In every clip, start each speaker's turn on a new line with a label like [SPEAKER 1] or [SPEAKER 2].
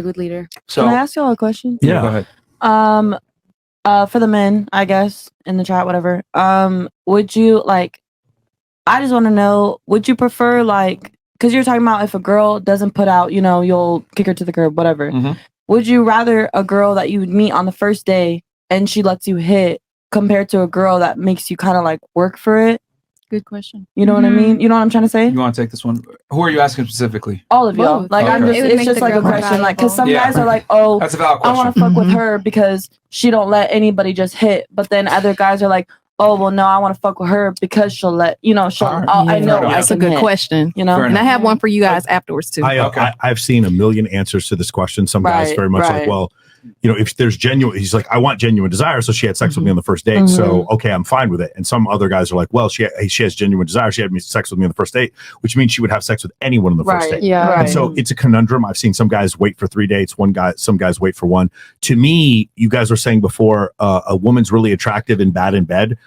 [SPEAKER 1] good leader.
[SPEAKER 2] So,
[SPEAKER 3] can I ask y'all a question?
[SPEAKER 2] Yeah, go ahead.
[SPEAKER 3] For the men, I guess, in the chat, whatever. Would you like? I just want to know. Would you prefer like? Because you're talking about if a girl doesn't put out, you'll kick her to the curb, whatever.
[SPEAKER 2] Mm-hmm.
[SPEAKER 3] Would you rather a girl that you would meet on the first day and she lets you hit compared to a girl that makes you kind of like work for it?
[SPEAKER 1] Good question.
[SPEAKER 3] You know what I mean? You know what I'm trying to say?
[SPEAKER 2] You want to take this one? Who are you asking specifically?
[SPEAKER 3] All of y'all.
[SPEAKER 1] Both.
[SPEAKER 3] Like,
[SPEAKER 2] Okay.
[SPEAKER 3] it's just like a question. Like, because some guys are like, oh,
[SPEAKER 2] That's a valid
[SPEAKER 3] I want to
[SPEAKER 2] question.
[SPEAKER 3] fuck with her because she don't let anybody just hit. But then other guys are like, oh, well, no, I want to fuck with her because she'll let, I know
[SPEAKER 1] That's a
[SPEAKER 3] I can
[SPEAKER 1] good
[SPEAKER 3] hit,
[SPEAKER 1] question.
[SPEAKER 3] You know?
[SPEAKER 2] Fair
[SPEAKER 1] And I
[SPEAKER 2] enough.
[SPEAKER 1] have one for you guys afterwards too.
[SPEAKER 4] I've seen a million answers to this question. Some guys
[SPEAKER 3] Right,
[SPEAKER 4] very much like,
[SPEAKER 3] right.
[SPEAKER 4] well, if there's genuine, he's like, I want genuine desire. So she had sex with me on the first date. So, okay, I'm fine with it. And some other guys are like, well, she has genuine desire. She had sex with me on the first date, which means she would have sex with anyone on the first date.
[SPEAKER 1] Yeah.
[SPEAKER 3] Right.
[SPEAKER 4] And so it's a conundrum. I've seen some guys wait for 3 dates. Some guys wait for one. To me, you guys were saying before, a woman's really attractive and bad in bed.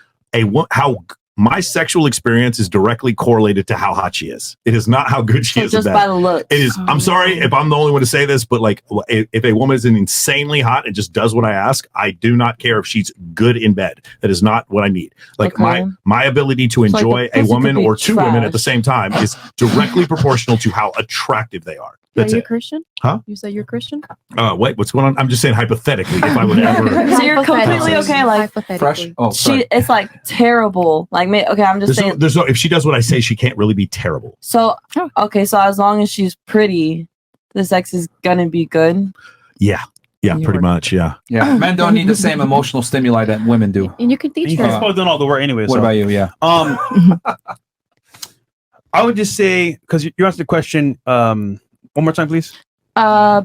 [SPEAKER 4] My sexual experience is directly correlated to how hot she is. It is not how good she is.
[SPEAKER 3] Just by the look.
[SPEAKER 4] It is. I'm sorry if I'm the only one to say this, but like, if a woman is insanely hot and just does what I ask, I do not care if she's good in bed. That is not what I need. Like my ability to enjoy a woman or two women at the same time is directly proportional to how attractive they are. That's
[SPEAKER 1] Are you
[SPEAKER 4] it.
[SPEAKER 1] Christian?
[SPEAKER 4] Huh?
[SPEAKER 1] You say you're Christian?
[SPEAKER 4] Wait, what's going on? I'm just saying hypothetically, if I would ever.
[SPEAKER 3] So you're completely okay, like
[SPEAKER 2] Fresh? Oh, sorry.
[SPEAKER 3] it's like terrible. Like, okay, I'm just saying.
[SPEAKER 4] There's no. If she does what I say, she can't really be terrible.
[SPEAKER 3] So okay, so as long as she's pretty, the sex is gonna be good.
[SPEAKER 4] Yeah, pretty much. Yeah.
[SPEAKER 2] Men don't need the same emotional stimuli that women do.
[SPEAKER 1] And you can teach
[SPEAKER 5] You
[SPEAKER 1] her.
[SPEAKER 5] guys probably done all the work anyway.
[SPEAKER 2] What about you? Yeah.
[SPEAKER 5] I would just say, because you answered the question one more time, please.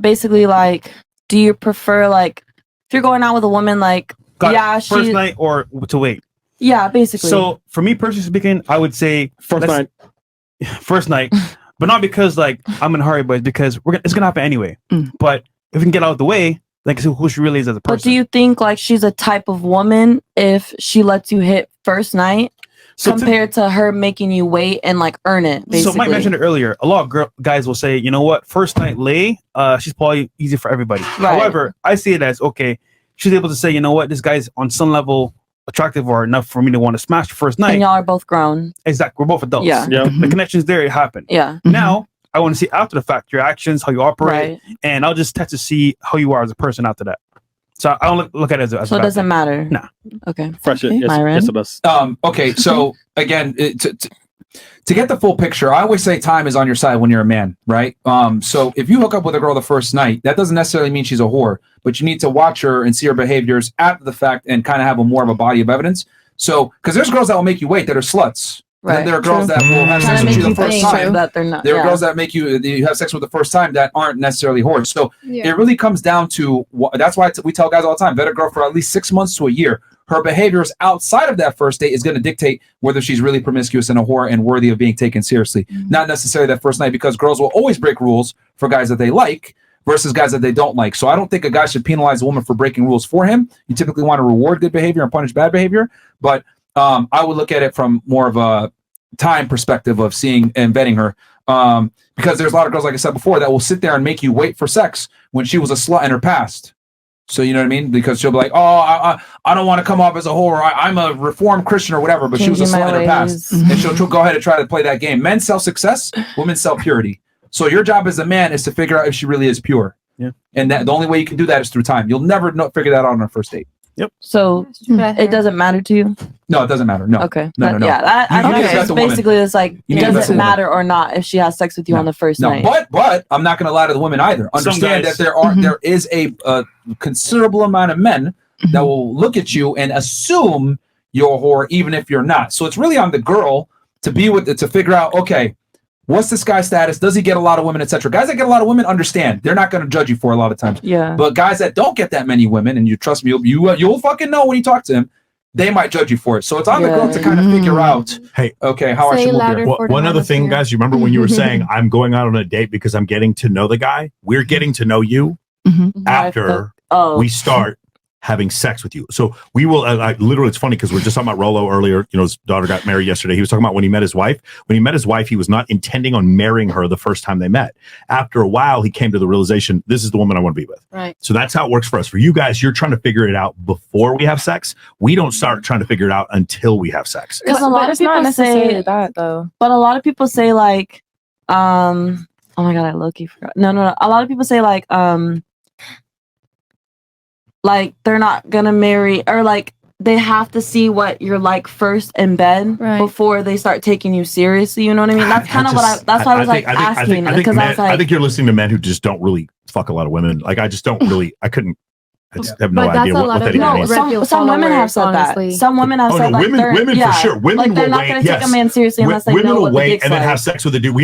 [SPEAKER 3] Basically, like, do you prefer like if you're going out with a woman, like,
[SPEAKER 5] first night or to wait?
[SPEAKER 3] Yeah, basically.
[SPEAKER 5] So for me personally speaking, I would say first night, but not because like I'm in a hurry, but it's because it's gonna happen anyway. But if we can get out of the way, like who she really is as a person.
[SPEAKER 3] But do you think like she's a type of woman if she lets you hit first night? Compared to her making you wait and like earn it, basically.
[SPEAKER 5] So Mike mentioned it earlier. A lot of guys will say, you know what, first night lay, she's probably easy for everybody.
[SPEAKER 3] Right.
[SPEAKER 5] However, I see it as, okay, she's able to say, you know what, this guy's on some level attractive or enough for me to want to smash the first night.
[SPEAKER 3] And y'all are both grown.
[SPEAKER 5] Exactly. We're both adults.
[SPEAKER 3] Yeah.
[SPEAKER 5] The connection's there, it happened.
[SPEAKER 3] Yeah.
[SPEAKER 5] Now, I want to see after the fact your actions, how you operate, and I'll just test to see how you are as a person after that. So I don't look at it as
[SPEAKER 3] so it doesn't matter.
[SPEAKER 5] No.
[SPEAKER 3] Okay.
[SPEAKER 6] Fresh.
[SPEAKER 3] Okay.
[SPEAKER 6] Yes,
[SPEAKER 2] okay, so again, to get the full picture, I always say time is on your side when you're a man, right? So if you hook up with a girl the first night, that doesn't necessarily mean she's a whore, but you need to watch her and see her behaviors after the fact and kind of have more of a body of evidence. So, because there's girls that will make you wait that are sluts.
[SPEAKER 3] Right.
[SPEAKER 2] And there are girls that will have sex with you the first time.
[SPEAKER 3] That they're not,
[SPEAKER 2] there are girls that make you have sex with the first time that aren't necessarily whores. So it really comes down to that's why we tell guys all the time: vet a girl for at least 6 months to a year. Her behaviors outside of that first date is going to dictate whether she's really promiscuous and a whore and worthy of being taken seriously. Not necessarily that first night, because girls will always break rules for guys that they like versus guys that they don't like. So I don't think a guy should penalize a woman for breaking rules for him. You typically want to reward good behavior and punish bad behavior, but I would look at it from more of a time perspective of seeing and vetting her, because there's a lot of girls, like I said before, that will sit there and make you wait for sex when she was a slut in her past. So you know what I mean? Because she'll be like, oh, I don't want to come off as a whore. I'm a reformed Christian or whatever, but she was a slut in her past. And she'll go ahead and try to play that game. Men sell success, women sell purity. So your job as a man is to figure out if she really is pure.
[SPEAKER 5] Yeah.
[SPEAKER 2] And that the only way you can do that is through time. You'll never figure that out on a first date.
[SPEAKER 5] Yep.
[SPEAKER 3] So it doesn't matter to you?
[SPEAKER 2] No, it doesn't matter. No.
[SPEAKER 3] Okay.
[SPEAKER 2] No.
[SPEAKER 3] Yeah, I think it's basically it's like it doesn't matter or not if she has sex with you on the first night.
[SPEAKER 2] But I'm not going to lie to the women either. Understand that there is a considerable amount of men that will look at you and assume you're a whore even if you're not. So it's really on the girl to be with it, to figure out, okay, what's this guy's status? Does he get a lot of women, etc.? Guys that get a lot of women understand. They're not going to judge you for a lot of times.
[SPEAKER 3] Yeah.
[SPEAKER 2] But guys that don't get that many women, and you trust me, you'll fucking know when you talk to him, they might judge you for it. So it's on the girl to kind of figure out,
[SPEAKER 4] hey,
[SPEAKER 2] okay, how I should move here.
[SPEAKER 4] One other thing, guys, you remember when you were saying, I'm going out on a date because I'm getting to know the guy? We're getting to know you after we start having sex with you. So we will, literally, it's funny because we are just talking about Rolo earlier. You know, his daughter got married yesterday. He was talking about when he met his wife. When he met his wife, he was not intending on marrying her the first time they met. After a while, he came to the realization, this is the woman I want to be with.
[SPEAKER 3] Right.
[SPEAKER 4] So that's how it works for us. For you guys, you're trying to figure it out before we have sex. We don't start trying to figure it out until we have sex.
[SPEAKER 3] Because a lot of people say
[SPEAKER 1] that though.
[SPEAKER 3] But a lot of people say like, oh my God, I low-key forgot. No. A lot of people say like they're not gonna marry, or like they have to see what you're like first in bed before they start taking you seriously. You know what I mean? That's kind of that's why I was asking, because I was like,
[SPEAKER 4] I think you're listening to men who just don't really fuck a lot of women. Like I just don't really, I couldn't. I just have no idea what that even means.
[SPEAKER 3] Some women have said that. Some women have said that.
[SPEAKER 4] Women for sure. Women
[SPEAKER 3] like they're
[SPEAKER 4] will
[SPEAKER 3] not
[SPEAKER 4] wait.
[SPEAKER 3] going to take a man seriously unless they know what the dick's
[SPEAKER 4] and then
[SPEAKER 3] like.
[SPEAKER 4] have sex with a dude.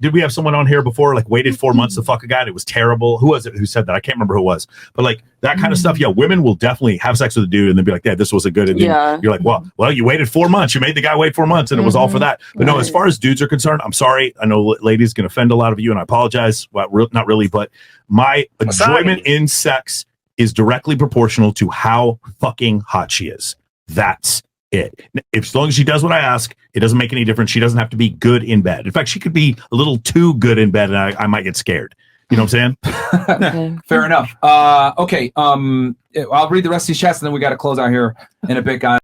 [SPEAKER 4] Did we have someone on here before? Like waited 4 months to fuck a guy and it was terrible. Who was it who said that? I can't remember who it was. But like that kind of stuff. Yeah, women will definitely have sex with a dude and then be like, yeah, this wasn't good. And then you're like, well, you waited 4 months. You made the guy wait 4 months and it was all for that. But no, as far as dudes are concerned, I'm sorry. I know ladies can offend a lot of you and I apologize. Well, not really, but my enjoyment in sex is directly proportional to how fucking hot she is. That's it. As long as she does what I ask, it doesn't make any difference. She doesn't have to be good in bed. In fact, she could be a little too good in bed and I might get scared. You know what I'm saying?
[SPEAKER 2] Fair enough. Okay. I'll read the rest of these chats and then we got to close out here in a bit, guys.